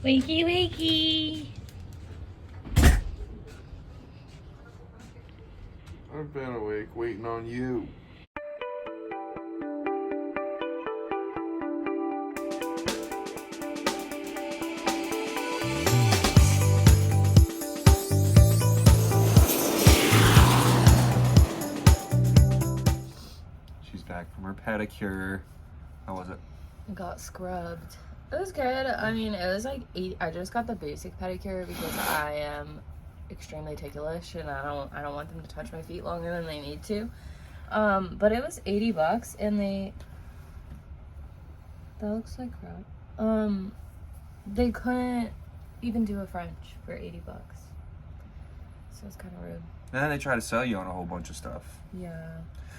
Wakey, wakey. I've been awake waiting on you. She's back from her pedicure. How was it? Got scrubbed. It was good. I mean, it was like I just got the basic pedicure because I am extremely ticklish and I don't want them to touch my feet longer than they need to. But it was $80 and that looks like crap. They couldn't even do a French for $80. So it's kind of rude. And then they try to sell you on a whole bunch of stuff. Yeah.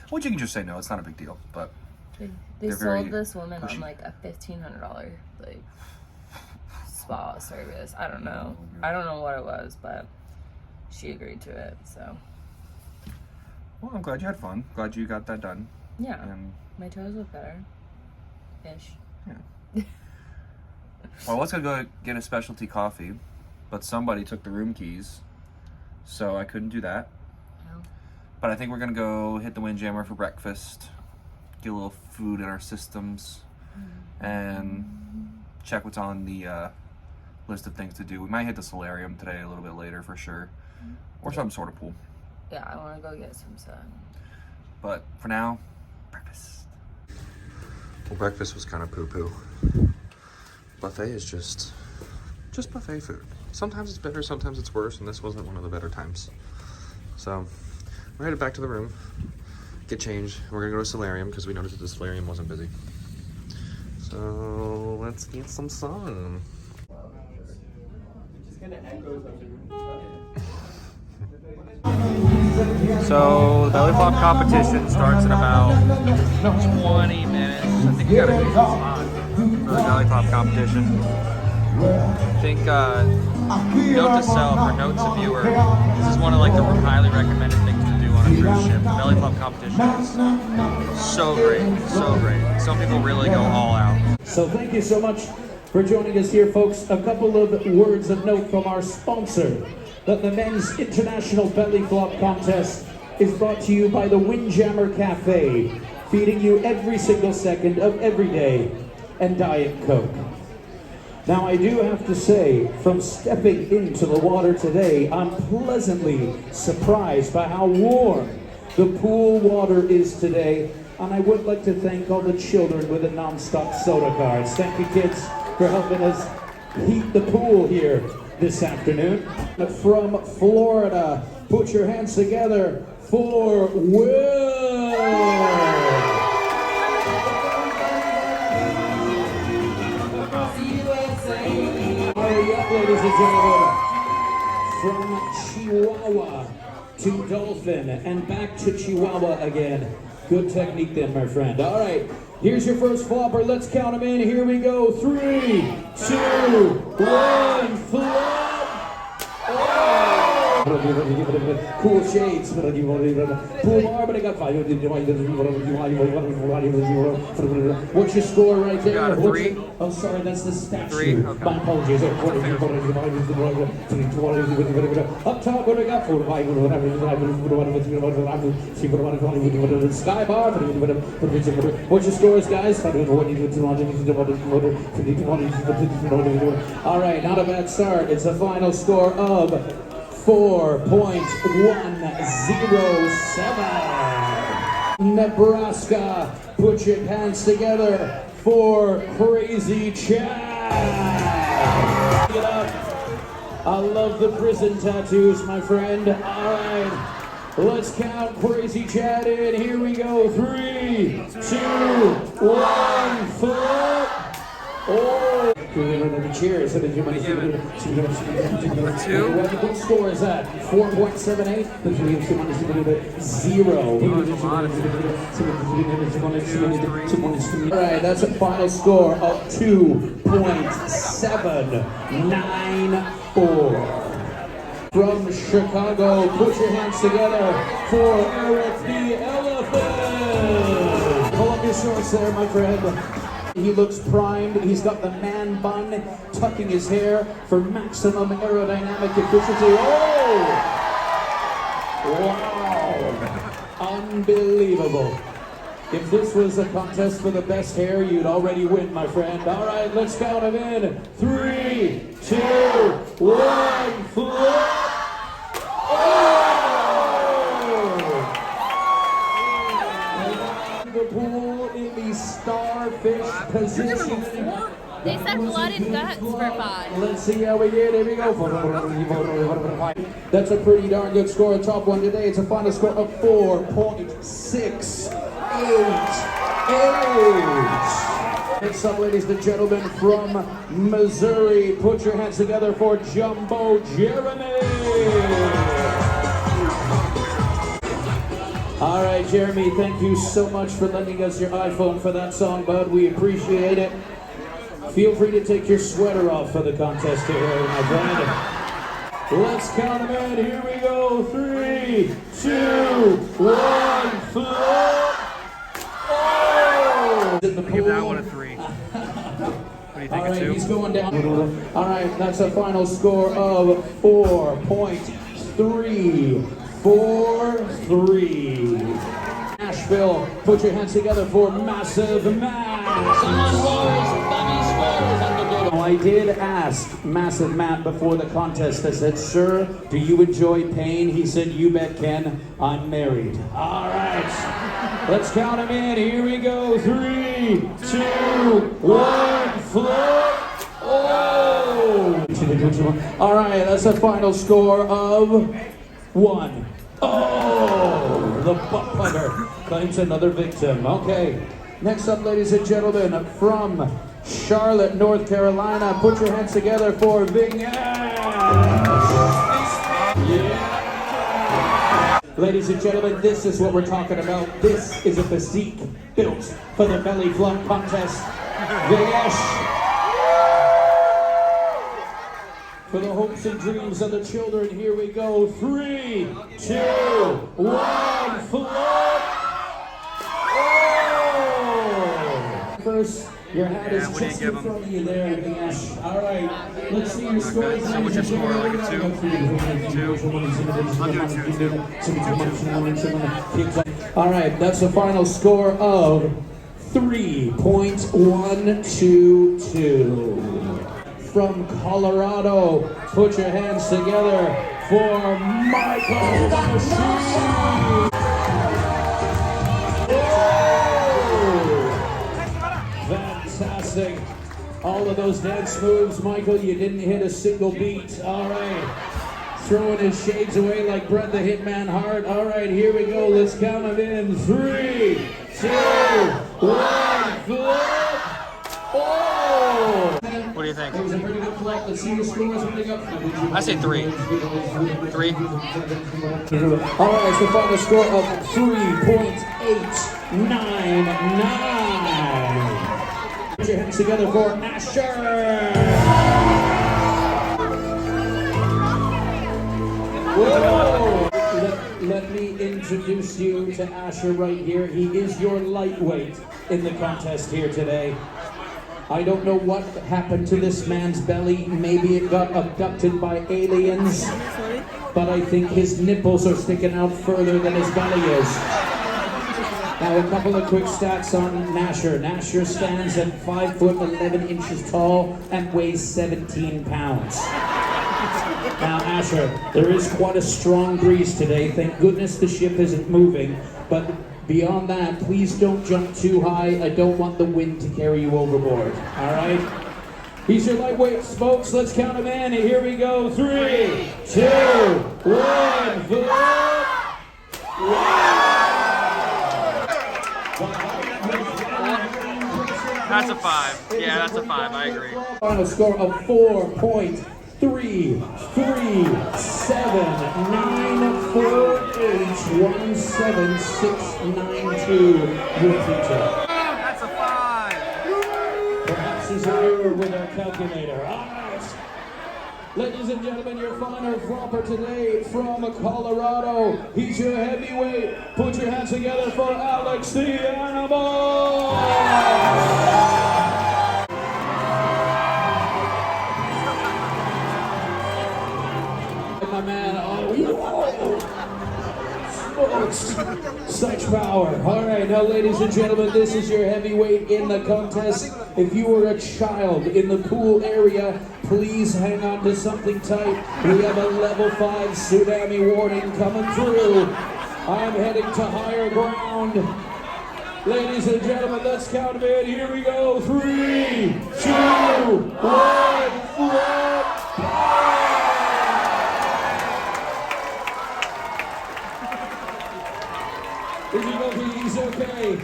Which you can just say no, it's not a big deal, but They very sold this woman pushy. on like a $1,500 like spa service. I don't know what it was, but she agreed to it. So well, I'm glad you had fun. Glad you got that done. yeah, And my toes look better, ish. yeah. Well, I was gonna go get a specialty coffee, but somebody took the room keys, so I couldn't do that. No. But I think we're gonna go hit the Windjammer for breakfast, get a little food in our systems, and check what's on the list of things to do. We might hit the solarium today a little bit later for sure, or some sort of pool. Yeah, I want to go get some sun. But for now, breakfast. Well, breakfast was kind of poo-poo. Buffet is just buffet food. Sometimes it's better, sometimes it's worse, and this wasn't one of the better times. So we're headed back to the room, get changed. We're gonna go to solarium because we noticed that the solarium wasn't busy. So let's get some sun. So the belly flop competition starts in about 20 minutes. I think we gotta do some time for the belly flop competition. I think note to self or note to viewer, this is one of like the highly recommended things to do on a cruise ship. The belly flop competition is so great, so great. Some people really go all out. So thank you so much for joining us here, folks. A couple of words of note from our sponsor, that the Men's International Belly Flop Contest is brought to you by the Windjammer Cafe, feeding you every single second of every day, and Diet Coke. Now, I do have to say, from stepping into the water today, I'm pleasantly surprised by how warm the pool water is today. And I would like to thank all the children with the non-stop soda cards. Thank you, kids, for helping us heat the pool here this afternoon. From Florida, put your hands together for Will. Ladies and gentlemen, from Chihuahua to Dolphin and back to Chihuahua again. Good technique then, my friend. All right, here's your first flopper. Let's count them in. Here we go. 3, 2, 1, flop. Oh! Cool shades. Pool bar, but I got 5. What's your score right there? Got a 3. Oh, sorry, that's the statue. 3, okay. My apologies. Up top, what do we got? 4, 5, Sky bar. What's your scores, guys? All right, not a bad start. It's a final score of 4.107. Nebraska, put your hands together for Crazy Chad. Get up. I love the prison tattoos, my friend. All right, let's count Crazy Chad in. Here we go. 3, 2, 1, flip. Oh! Cheers. What score is that? 4.78? 0. Alright, that's a final score of 2.794. From Chicago, put your hands together for Eric the Elephant. Pull up your shorts there, my friend. He looks primed. He's got the man bun, tucking his hair for maximum aerodynamic efficiency. Oh! Wow! Unbelievable. If this was a contest for the best hair, you'd already win, my friend. All right, let's count him in. 3, 2, 1, flip! Liverpool in the starfish position. They said blood and guts for 5. Let's see how we did. Here we go. That's a pretty darn good score. A top one today. It's a final score of 4.688. Next up, ladies and gentlemen, from Missouri, put your hands together for Jumbo Jeremy. All right, Jeremy, thank you so much for lending us your iPhone for that song, bud. We appreciate it. Feel free to take your sweater off for the contest here, my friend. Let's count them in. Here we go. 3, 2, 1, flip! Oh! Give that one a 3. What do you think? All right, a 2? he's going down. All right, that's a final score of 4.343. Nashville, put your hands together for Massive Matt. I did ask Massive Matt before the contest. I said, "Sir, do you enjoy pain?" He said, "You bet, Ken. I'm married." All right, let's count him in. Here we go. 3, 2, 1, flip. Oh! All right, that's a final score of 1. Oh! The butt plugger claims another victim. Okay. Next up, ladies and gentlemen, from Charlotte, North Carolina, put your hands together for Vignesh. Yeah. Ladies and gentlemen, this is what we're talking about. This is a physique built for the belly flop contest. Vignesh. For the hopes and dreams of the children, here we go. 3, 2, 1, flip! Oh! First, your hat is what do you just give in him? front of you there, Vignesh. All right, let's see your scores. So what's your score? Like a 2? 2? All right, that's the final score of 3.122. From Colorado, put your hands together for Michael the Machine. Fantastic. All of those dance moves, Michael, you didn't hit a single beat. All right. Throwing his shades away like Bret the Hitman Hart. All right, here we go. Let's count them in. 3, 2, 1, flip. Oh! What do you think? It was a pretty good flop. Let's see the scores. What do you got? I say 3. 3. All right, it's the final score of 3.899. Put your hands together for Asher. Whoa! Let me introduce you to Asher right here. He is your lightweight in the contest here today. I don't know what happened to this man's belly. Maybe it got abducted by aliens. But I think his nipples are sticking out further than his belly is. Now, a couple of quick stats on Nasher. Nasher stands at 5 foot 11 inches tall and weighs 17 pounds. Now, Asher, there is quite a strong breeze today. Thank goodness the ship isn't moving. But beyond that, please don't jump too high. I don't want the wind to carry you overboard. All right? He's your lightweight, folks. Let's count him in. Here we go. 3, 2, 1. Flip. That's a 5. Yeah, that's a 5. I agree. Final score of 4.33794817692. Your teacher. That's a 5. Perhaps he's an error with our calculator. All right. Ladies and gentlemen, your final flopper today from Colorado. He's your heavyweight. Put your hands together for Alex the Animal. at my man. Oh, such power. All right, now, ladies and gentlemen, this is your heavyweight in the contest. If you were a child in the pool area, please hang on to something tight. We have a level 5 tsunami warning coming through. I'm heading to higher ground. Ladies and gentlemen, let's count them in. Here we go. 3, 2, 1, flip. Is he okay? He's okay.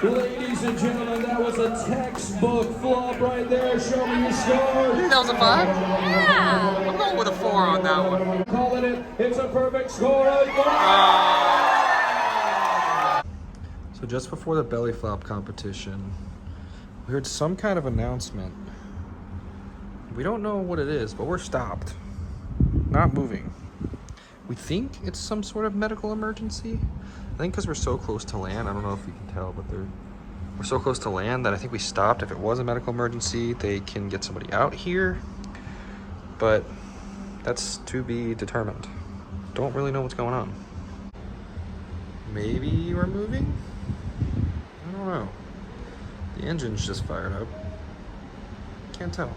Ladies and gentlemen, that was a textbook flop right there. Show me your score. That was a 5? Yeah. I'm going with a 4 on that one. Calling it. It's a perfect score. So just before the belly flop competition, we heard some kind of announcement. We don't know what it is, but we're stopped. Not moving. We think it's some sort of medical emergency. I think because we're so close to land, I don't know if you can tell, but we're so close to land that I think we stopped. If it was a medical emergency, they can get somebody out here. But that's to be determined. Don't really know what's going on. Maybe we're moving? I don't know. The engine's just fired up. Can't tell.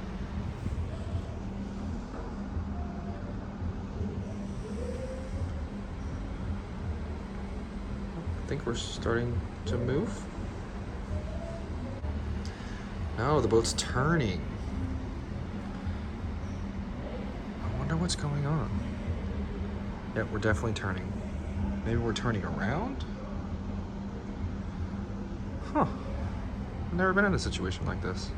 I think we're starting to move. No, the boat's turning. I wonder what's going on. Yeah, we're definitely turning. Maybe we're turning around? Huh. I've never been in a situation like this.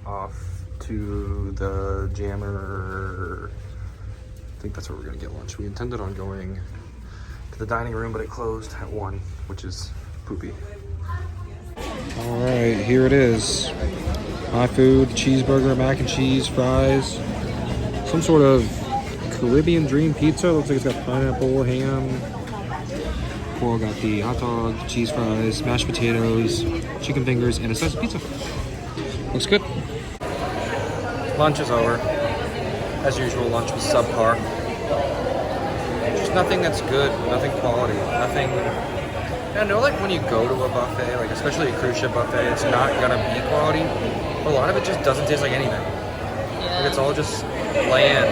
Off to the jammer. I think that's where we're gonna get lunch. We intended on going to the dining room, but it closed at 1, which is poopy. All right, here it is. My food, cheeseburger, mac and cheese, fries, some sort of Caribbean dream pizza. Looks like it's got pineapple, ham. Coral got the hot dog, cheese fries, mashed potatoes, chicken fingers, and a slice of pizza. Looks good. Lunch is over. As usual, lunch was subpar. Just nothing that's good, nothing quality, nothing. I know, like when you go to a buffet, like especially a cruise ship buffet, it's not gonna be quality. But a lot of it just doesn't taste like anything. Like it's all just bland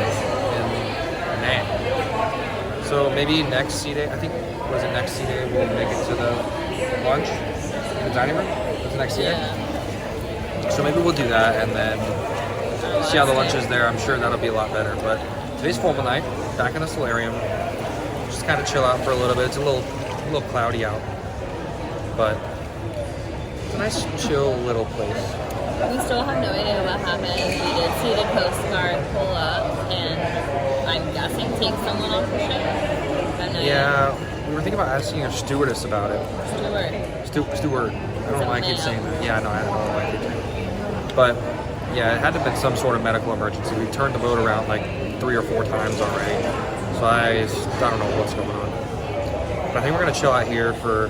and nah. So maybe next sea day, I think, was it next sea day, we'll make it to the lunch in the dining room? That's the next sea day? So maybe we'll do that and then see how the lunch is there. I'm sure that'll be a lot better. But today's formal night, back in the solarium. Just kind of chill out for a little bit. It's a little cloudy out, but it's a nice chill little place. We still have no idea what happened. We did see the Coast Guard pull up and I'm guessing take someone off the ship. Yeah, we were thinking about asking a stewardess about it. Steward. I don't know why I keep saying that. Yeah, no, I don't know why I keep saying that. But yeah, it had to have been some sort of medical emergency. We turned the boat around like 3 or 4 times already. So I don't know what's going on. But I think we're gonna chill out here for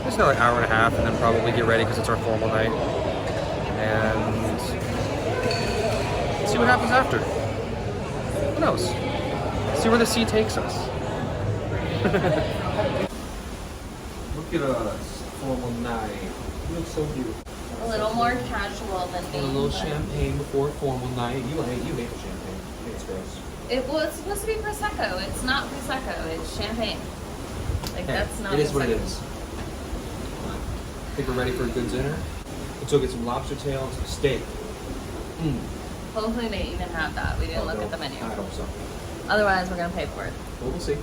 just another hour and a half and then probably get ready because it's our formal night. And see what happens after. Who knows? See where the sea takes us. Look at us, formal night. You look so beautiful. A little more casual than me. And a little champagne before formal night. You hate the champagne. I think it's gross. It's supposed to be Prosecco. It's not Prosecco. It's champagne. Like that's not. It is what it Prosecco. is. I think we're ready for a good dinner. Let's go get some lobster tail and some steak. Hopefully they even have that. We didn't look at the menu. I hope so. Otherwise, we're gonna pay for it. Well, we'll see.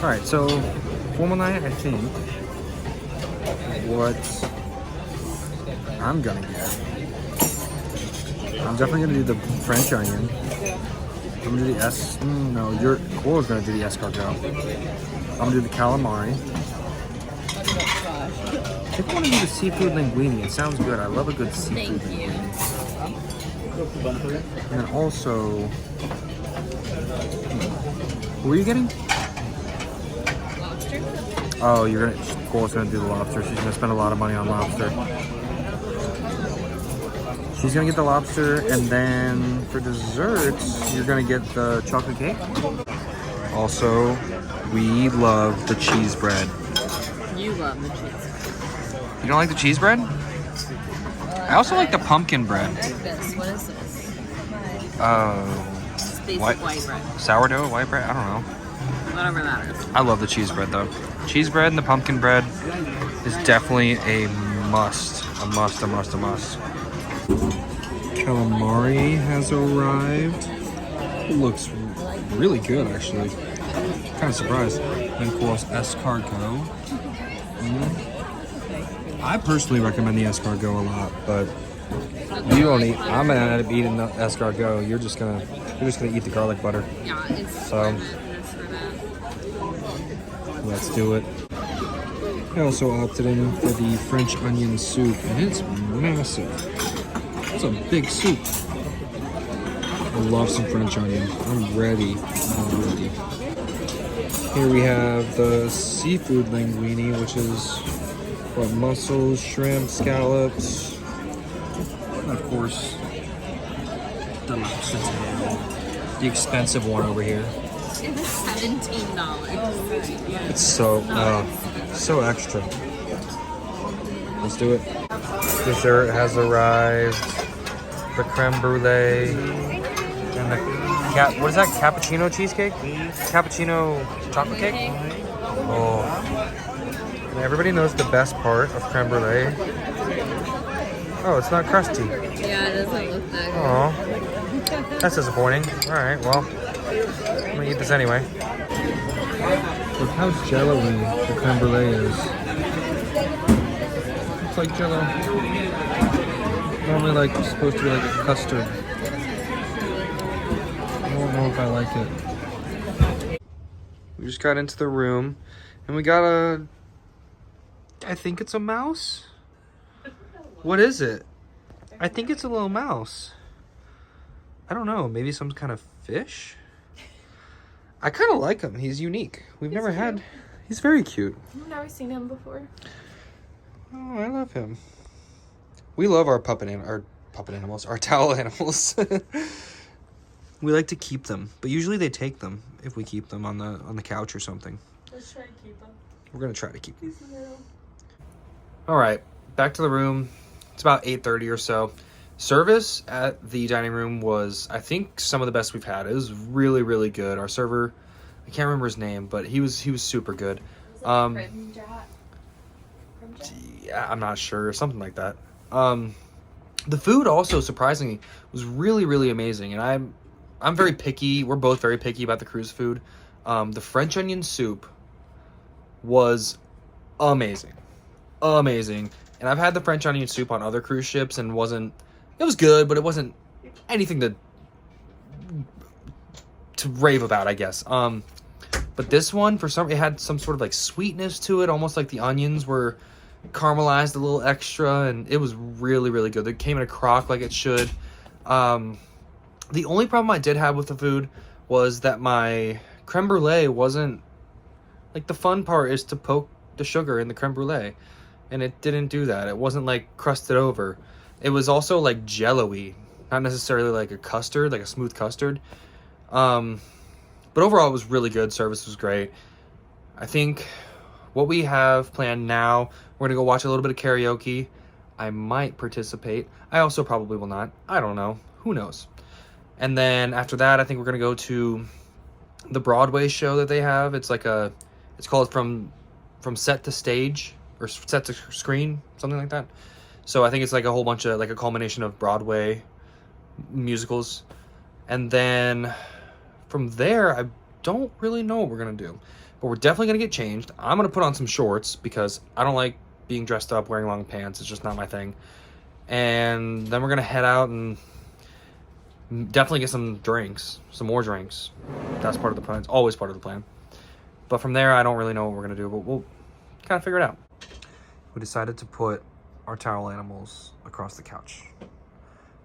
All right, so formal night, I think what I'm gonna get. I'm definitely gonna do the French onion. I'm gonna do the your Coral's gonna do the escargot. I'm gonna do the calamari. I think I want to do the seafood linguine. It sounds good. I love a good seafood. Thank you. And then also, what were you getting? Lobster. Oh, Cole's gonna do the lobster. She's gonna spend a lot of money on lobster. She's gonna get the lobster, and then for desserts, you're gonna get the chocolate cake. Also, we love the cheese bread. You love the cheese. You don't like the cheese bread? I also like the pumpkin bread. Like this. What is this? Oh. It's basic white bread. Sourdough, white bread? I don't know. Whatever that is. I love the cheese bread though. Cheese bread and the pumpkin bread is definitely a must. A must, a must, a must. Calamari has arrived. It looks really good actually. Kind of surprised. And of course, escargot. I personally recommend the escargot a lot, but you don't eat. I'm gonna end up eating the escargot. You're just gonna eat the garlic butter. Yeah, it's So let's do it. I also opted in for the French onion soup, and it's massive. It's a big soup. I love some French onion. I'm ready. I'm ready. Here we have the seafood linguine, which is what, mussels, shrimp, scallops, and of course the lobster tail, the expensive one over here. It was $17. It's so extra. Let's do it. Dessert has arrived. The creme brulee and the what is that? Cappuccino cheesecake? Cappuccino chocolate cake? Oh. And everybody knows the best part of creme brulee. Oh, it's not crusty. Yeah, it doesn't look that good. Oh, that's disappointing. All right, well, I'm gonna eat this anyway. Look how jello-y the creme brulee is. It's like jello. Normally, like, it's supposed to be like a custard. I don't know if I like it. We just got into the room, and we got I think it's a mouse? What is it? I think it's a little mouse. I don't know, maybe some kind of fish? I kind of like him. He's unique. He's very cute. I've never seen him before. Oh, I love him. We love our our towel animals. We like to keep them, but usually they take them if we keep them on the couch or something. Let's try to keep him. We're gonna try to keep them. All right, back to the room. It's about 8:30 or so. Service at the dining room was, I think, some of the best we've had. It was really, really good. Our server, I can't remember his name, but he was super good. Yeah, I'm not sure, something like that. The food also, surprisingly, was really, really amazing. And I'm very picky. We're both very picky about the cruise food. The French onion soup was amazing. Amazing. And I've had the French onion soup on other cruise ships and it was good, but it wasn't anything to rave about, I guess. But this one, it had some sort of like sweetness to it, almost like the onions were caramelized a little extra, and it was really, really good. It came in a crock like it should. The only problem I did have with the food was that my creme brulee wasn't, like, the fun part is to poke the sugar in the creme brulee, and it didn't do that. It wasn't like crusted over. It was also like jello-y, not necessarily like a custard, like a smooth custard. But overall it was really good. Service was great. I think what we have planned now, we're gonna go watch a little bit of karaoke. I might participate. I also probably will not. I don't know. Who knows? And then after that, I think we're gonna go to the Broadway show that they have. It's called From Set to Stage, or Set to Screen, something like that. So I think it's like a whole bunch of, like, a culmination of Broadway musicals. And then from there, I don't really know what we're gonna do, but we're definitely gonna get changed. I'm gonna put on some shorts because I don't like being dressed up wearing long pants. It's just not my thing. And then we're gonna head out and definitely get some more drinks. That's part of the plan. It's always part of the plan. But from there, I don't really know what we're gonna do, but we'll kind of figure it out. We decided to put our towel animals across the couch.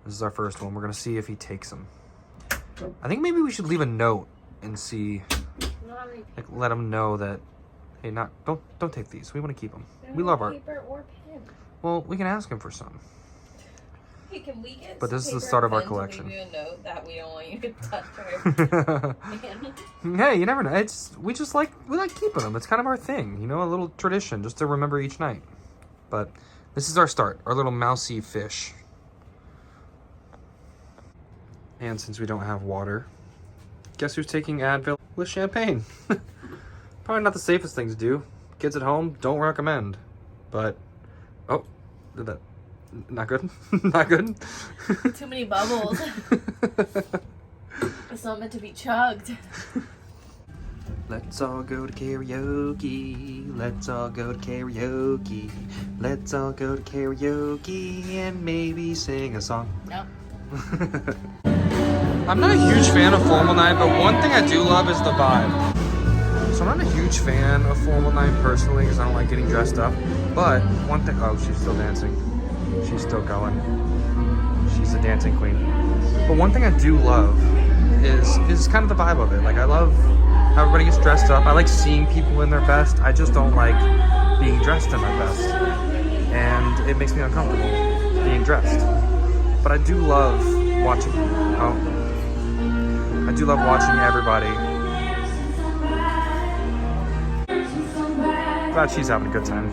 This is our first one. We're gonna see if he takes them. I think maybe we should leave a note and see, like, let him know that Hey, don't take these. We want to keep them. We love our. paper or pen. Well, we can ask him for some. Hey, can we get But some this is the paper start and of our pen to collection. leave you a note that we don't want you to touch our pen? Hey, you never know. We like keeping them. It's kind of our thing, you know, a little tradition just to remember each night. But this is our start, our little mousy fish. And since we don't have water, guess who's taking Advil with champagne? Probably not the safest thing to do. Kids at home, don't recommend. But, oh, did that, not good? Not good? Too many bubbles. It's not meant to be chugged. Let's all go to karaoke. Let's all go to karaoke. Let's all go to karaoke and maybe sing a song. Nope. I'm not a huge fan of formal night, but one thing I do love is the vibe. So I'm not a huge fan of formal night personally because I don't like getting dressed up. But one thing, oh, she's still dancing. She's still going. She's a dancing queen. But one thing I do love is kind of the vibe of it. Like I love how everybody gets dressed up. I like seeing people in their best. I just don't like being dressed in my best. And it makes me uncomfortable being dressed. But I do love watching. I do love watching everybody. Glad she's having a good time.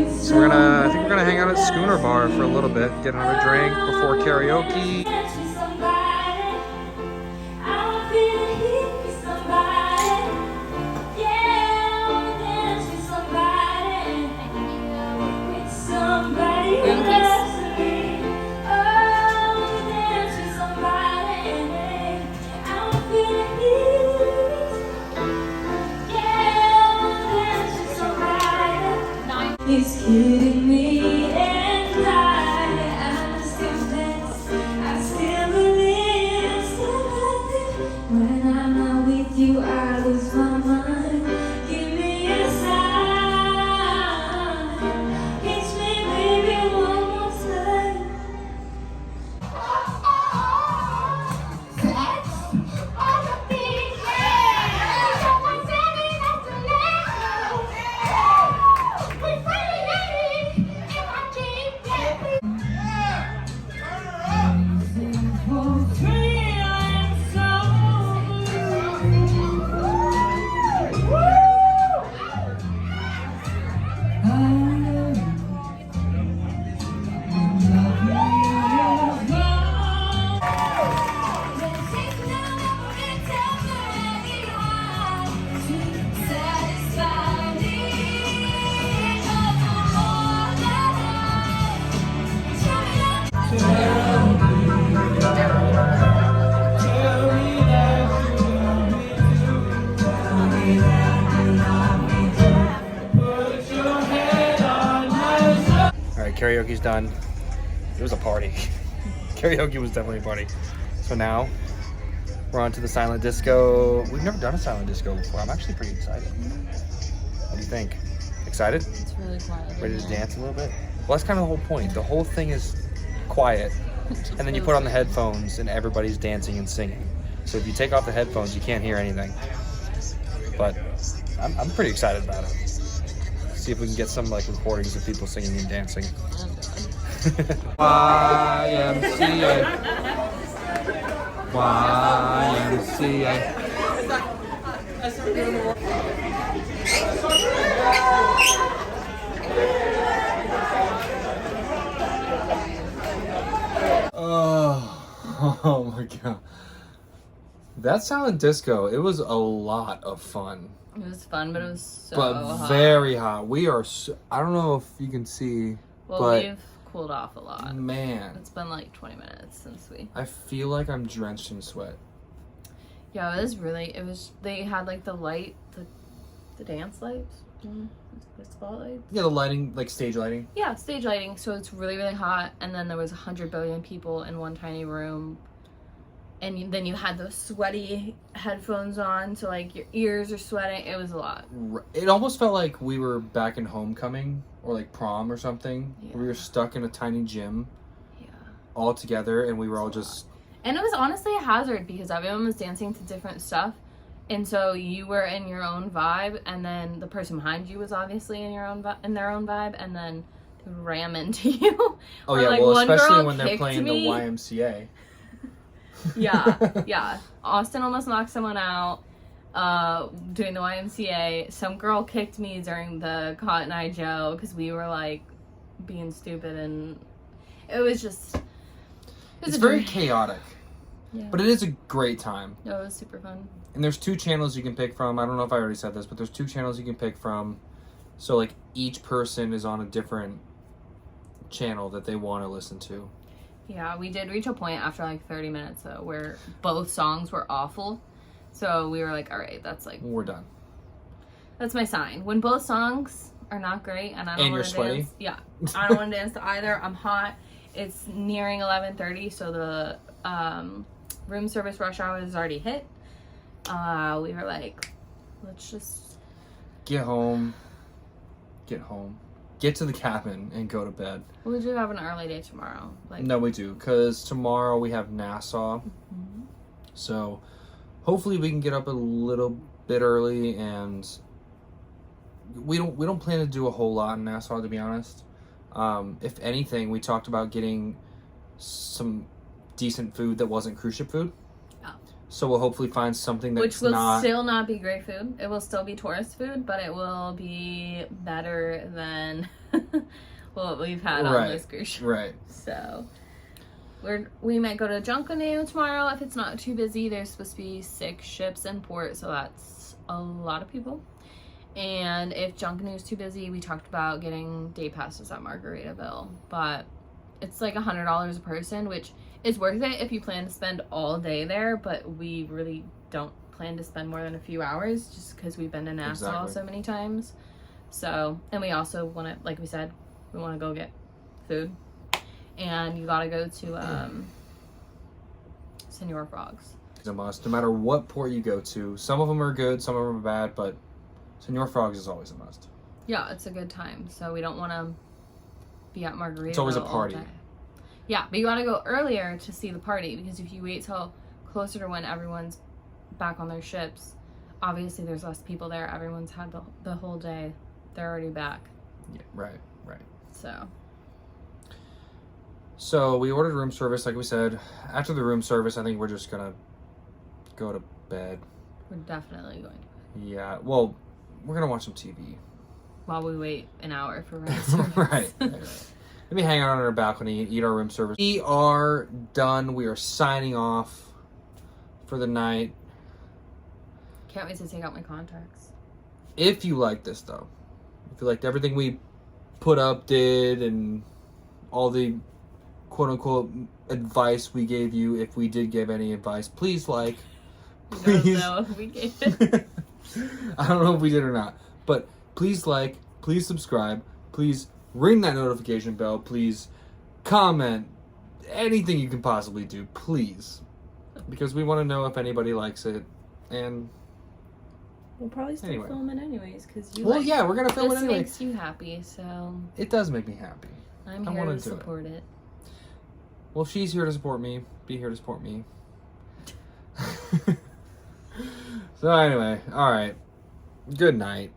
So I think we're gonna hang out at Schooner Bar for a little bit, get another drink before karaoke. He's kidding me, and I still dance. I still believe, when I'm not with you, I lose my mind. Give me a sign, kiss me, baby, one more time. Alright, karaoke's done. It was a party. Karaoke was definitely a party. So now we're on to the silent disco. We've never done a silent disco before. I'm actually pretty excited. What do you think? Excited? It's really quiet. Ready to dance a little bit? Well, that's kind of the whole point. The whole thing is quiet, and then you put on the headphones and everybody's dancing and singing. So if you take off the headphones, you can't hear anything. But I'm pretty excited about it. See if we can get some like recordings of people singing and dancing. YMCA. YMCA. Oh my god. That silent disco, it was a lot of fun. It was fun, but it was so But hot. very hot. We are, I don't know if you can see, Well, but we've cooled off a lot. man, It's been like 20 minutes since we... I feel like I'm drenched in sweat. Yeah, they had like the light, the dance lights, the spotlights. Yeah, the lighting, like stage lighting. Yeah, stage lighting, so it's really, really hot, and then there was 100 billion people in one tiny room, and then you had those sweaty headphones on, so like your ears are sweating. It was a lot. It almost felt like we were back in homecoming or like prom or something. Yeah. We were stuck in a tiny gym Yeah. all together, and we were all just... And it was honestly a hazard because everyone was dancing to different stuff, And so you were in your own vibe, and then the person behind you was obviously in their own vibe, and then they would ram into you. Oh Or, yeah, like, well, one especially girl when they're kicked playing me. the YMCA. Yeah. Austin almost knocked someone out doing the YMCA. Some girl kicked me during the Cotton Eye Joe because we were like being stupid, and it was just. It's very chaotic, Yeah. but it is a great time. No, it was super fun. And there's 2 channels you can pick from. I don't know if I already said this, but there's 2 channels you can pick from. So like each person is on a different channel that they want to listen to. Yeah, we did reach a point after like 30 minutes though where both songs were awful. So we were like, all right, that's like, We're done. that's my sign. When both songs are not great and I don't And want you're to sweaty? dance. Yeah, I don't want to dance to either. I'm hot. It's nearing 11:30, so the room service rush hour is already hit. We were like, let's just Get home. Get to the cabin and go to bed. we do have an early day tomorrow. Like, No, we do, because tomorrow we have Nassau. So hopefully we can get up a little bit early, and we don't plan to do a whole lot in Nassau, to be honest. If anything, we talked about getting some decent food that wasn't cruise ship food. Oh. So we'll hopefully find something that's which will not... still not be great food. It will still be tourist food, but it will be better than what we've had on this cruise ship. Right. So we might go to Junkanoo tomorrow if it's not too busy. There's supposed to be 6 ships in port, so that's a lot of people. And if Junkanoo is too busy, we talked about getting day passes at Margaritaville, but it's like $100 a person, which is worth it if you plan to spend all day there, but we really don't plan to spend more than a few hours just because we've been to Nassau so many times. So, and we also want to, like we said, we want to go get food, and you gotta go to Senor Frogs. It's a must, no matter what port you go to. Some of them are good, some of them are bad, but Senor Frogs is always a must. Yeah, it's a good time. So we don't want to be at Margaritaville. It's always a all party. day. Yeah, but you gotta go earlier to see the party, because if you wait till closer to when everyone's back on their ships, obviously there's less people there. Everyone's had the whole day. They're already back. Yeah, right. So we ordered room service, like we said. After the room service, I think we're just gonna go to bed. we're definitely going to Yeah, well, we're gonna watch some TV. while we wait an hour for room service. Right. Maybe hang out on our balcony and eat our room service. We are done. We are signing off for the night. Can't wait to take out my contacts. If you like this, though, if you liked everything we put up, did, and all the quote-unquote advice we gave you, if we did give any advice, please like. I Please. don't know if we gave it. I don't know if we did or not, but please like, please subscribe, please ring that notification bell, please comment, anything you can possibly do, please, because we want to know if anybody likes it. And We'll probably still Anyway. film it anyways, because you. well, like, yeah, we're gonna film it this anyway. makes you happy, so It does make me happy. I'm I here wanna to do it. support it. Well, if she's here to support me, be here to support me. So anyway, all right. Good night.